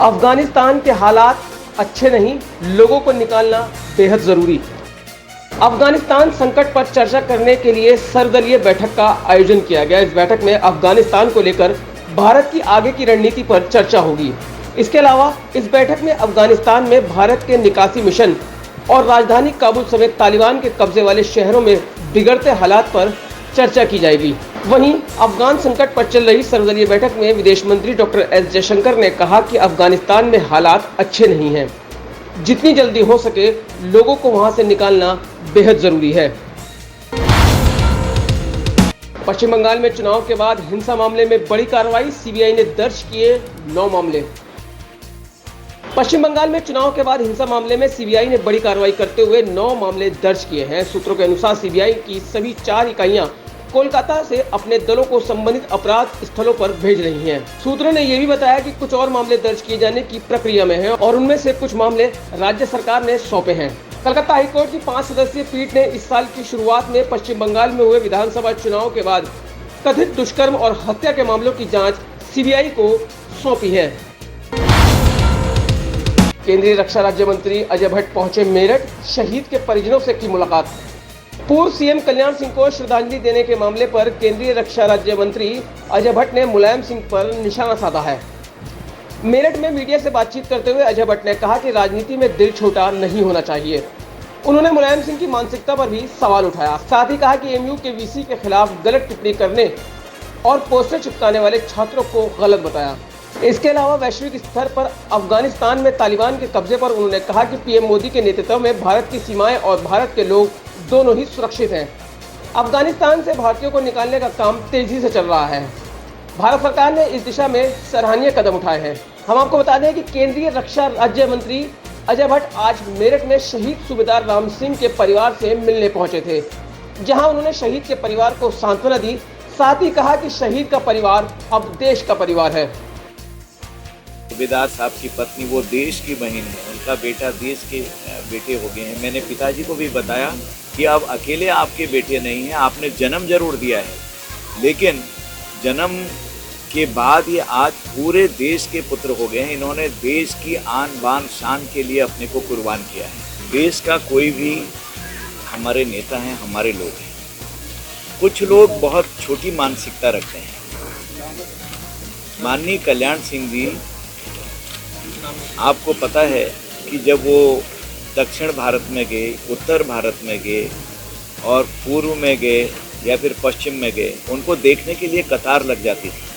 अफगानिस्तान के हालात अच्छे नहीं, लोगों को निकालना बेहद जरूरी। अफगानिस्तान संकट पर चर्चा करने के लिए सर्वदलीय बैठक का आयोजन किया गया। इस बैठक में अफगानिस्तान को लेकर भारत की आगे की रणनीति पर चर्चा होगी। इसके अलावा इस बैठक में अफगानिस्तान में भारत के निकासी मिशन और राजधानी काबुल समेत तालिबान के कब्जे वाले शहरों में बिगड़ते हालात पर चर्चा की जाएगी। वहीं अफगान संकट पर चल रही सर्वदलीय बैठक में विदेश मंत्री डॉक्टर एस जयशंकर ने कहा कि अफगानिस्तान में हालात अच्छे नहीं हैं, जितनी जल्दी हो सके लोगों को वहां से निकालना बेहद जरूरी है। पश्चिम बंगाल में चुनाव के बाद हिंसा मामले में बड़ी कार्रवाई, सीबीआई ने दर्ज किए 9 मामले। पश्चिम बंगाल में चुनाव के बाद हिंसा मामले में सीबीआई ने बड़ी कार्रवाई करते हुए 9 मामले दर्ज किए हैं। सूत्रों के अनुसार सीबीआई की सभी 4 इकाइयां कोलकाता से अपने दलों को संबंधित अपराध स्थलों पर भेज रही हैं। सूत्रों ने यह भी बताया कि कुछ और मामले दर्ज किए जाने की प्रक्रिया में हैं और उनमें से कुछ मामले राज्य सरकार ने सौंपे हैं। कलकत्ता हाईकोर्ट की 5 सदस्यीय पीठ ने इस साल की शुरुआत में पश्चिम बंगाल में हुए विधानसभा चुनाव के बाद कथित दुष्कर्म और हत्या के मामलों की जांच सीबीआई को सौंपी है। केंद्रीय रक्षा राज्य मंत्री अजय भट्ट पहुंचे मेरठ, शहीद के परिजनों से की मुलाकात। पूर्व सीएम कल्याण सिंह को श्रद्धांजलि देने के मामले पर केंद्रीय रक्षा राज्य मंत्री अजय भट्ट ने मुलायम सिंह पर निशाना साधा है। मेरठ में मीडिया से बातचीत करते हुए अजय भट्ट ने कहा कि राजनीति में दिल छोटा नहीं होना चाहिए। उन्होंने मुलायम सिंह की मानसिकता पर भी सवाल उठाया। साथ ही कहा कि एमयू के वीसी के खिलाफ गलत टिप्पणी करने और पोस्टर चिपकाने वाले छात्रों को गलत बताया। इसके अलावा वैश्विक स्तर पर अफगानिस्तान में तालिबान के कब्जे पर उन्होंने कहा कि पीएम मोदी के नेतृत्व में भारत की सीमाएं और भारत के लोग दोनों ही सुरक्षित हैं। अफगानिस्तान से भारतीयों को निकालने का काम तेजी से चल रहा है। भारत सरकार ने इस दिशा में सराहनीय कदम उठाए हैं। हम आपको बता दें कि केंद्रीय रक्षा राज्य मंत्री अजय भट्ट आज मेरठ में शहीद सूबेदार राम सिंह के परिवार से मिलने पहुंचे थे, जहां उन्होंने शहीद के परिवार को सांत्वना दी। साथ ही कहा कि शहीद का परिवार अब देश का परिवार है। सूबेदार साहब की पत्नी वो देश की बहन है, उनका बेटा देश के बेटे हो गए हैं। मैंने पिताजी को भी बताया कि अब अकेले आपके बेटे नहीं हैं, आपने जन्म जरूर दिया है, लेकिन जन्म के बाद ये आज पूरे देश के पुत्र हो गए हैं। इन्होंने देश की आन बान शान के लिए अपने को कुर्बान किया है। देश का कोई भी हमारे नेता हैं, हमारे लोग हैं। कुछ लोग बहुत छोटी मानसिकता रखते हैं। माननीय कल्याण सिंह जी, आपको पता है कि जब वो दक्षिण भारत में गए, उत्तर भारत में गए और पूर्व में गए या फिर पश्चिम में गए, उनको देखने के लिए कतार लग जाती थी।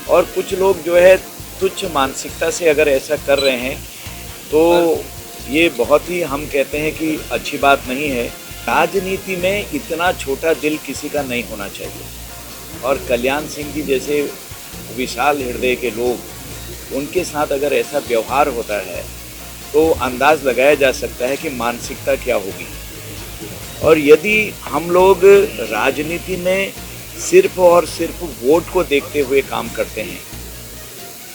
और कुछ लोग जो है तुच्छ मानसिकता से अगर ऐसा कर रहे हैं तो ये बहुत ही, हम कहते हैं कि अच्छी बात नहीं है। राजनीति में इतना छोटा दिल किसी का नहीं होना चाहिए। और कल्याण सिंह जी जैसे विशाल हृदय के लोग, उनके साथ अगर ऐसा व्यवहार होता है तो अंदाज लगाया जा सकता है कि मानसिकता क्या होगी। और यदि हम लोग राजनीति में सिर्फ और सिर्फ वोट को देखते हुए काम करते हैं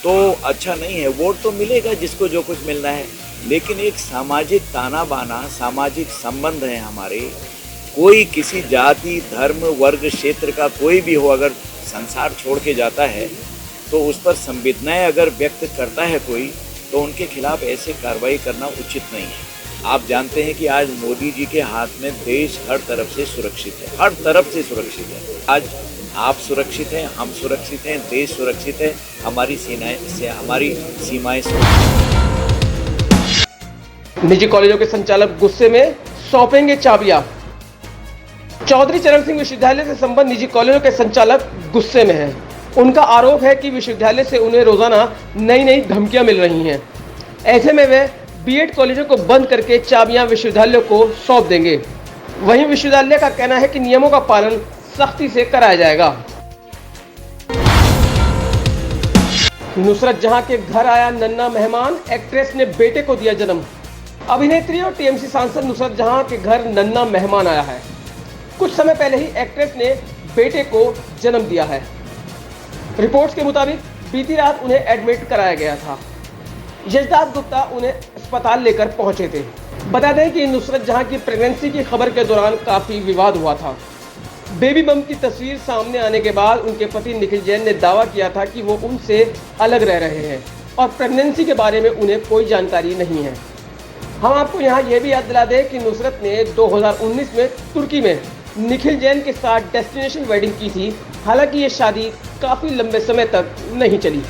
तो अच्छा नहीं है। वोट तो मिलेगा जिसको जो कुछ मिलना है, लेकिन एक सामाजिक ताना बाना, सामाजिक संबंध है हमारे। कोई किसी जाति, धर्म, वर्ग, क्षेत्र का कोई भी हो, अगर संसार छोड़ के जाता है तो उस पर संवेदनाएं अगर व्यक्त करता है कोई, तो उनके खिलाफ ऐसे कार्रवाई करना उचित नहीं है। आप जानते हैं कि आज मोदी जी के हाथ में देश हर तरफ से सुरक्षित है, हर तरफ से सुरक्षित है। आज आप सुरक्षित हैं, हम सुरक्षित हैं, देश सुरक्षित है, हमारी सीमाएं सुरक्षित। निजी कॉलेजों के संचालक गुस्से में, सौंपेंगे चाबियां। चौधरी चरण सिंह विश्वविद्यालय से संबंध निजी कॉलेजों के संचालक गुस्से में हैं। उनका आरोप है कि विश्वविद्यालय से उन्हें रोजाना नई धमकियां मिल रही हैं। ऐसे में वे बीएड कॉलेजों को बंद करके चाबियां विश्वविद्यालय को सौंप देंगे। वहीं विश्वविद्यालय का कहना है कि नियमों का पालन सख्ती से कराया जाएगा। नुसरत जहां के घर आया नन्हा मेहमान, एक्ट्रेस ने बेटे को दिया जन्म। अभिनेत्री और टीएमसी सांसद नुसरत जहां के घर नन्हा मेहमान आया है। कुछ समय पहले ही एक्ट्रेस ने बेटे को जन्म दिया है। रिपोर्ट्स के मुताबिक बीती रात उन्हें एडमिट कराया गया था। यशदास गुप्ता उन्हें अस्पताल लेकर पहुंचे थे। बता दें कि नुसरत जहां की प्रेगनेंसी की खबर के दौरान काफी विवाद हुआ था। बेबी बम की तस्वीर सामने आने के बाद उनके पति निखिल जैन ने दावा किया था कि वो उनसे अलग रह रहे हैं। और प्रेगनेंसी के बारे में उन्हें कोई जानकारी नहीं है। हम आपको यहाँ यह भी याद दिला दें कि नुसरत ने 2019 में तुर्की में निखिल जैन के साथ डेस्टिनेशन वेडिंग की थी। हालांकि ये शादी काफ़ी लंबे समय तक नहीं चली।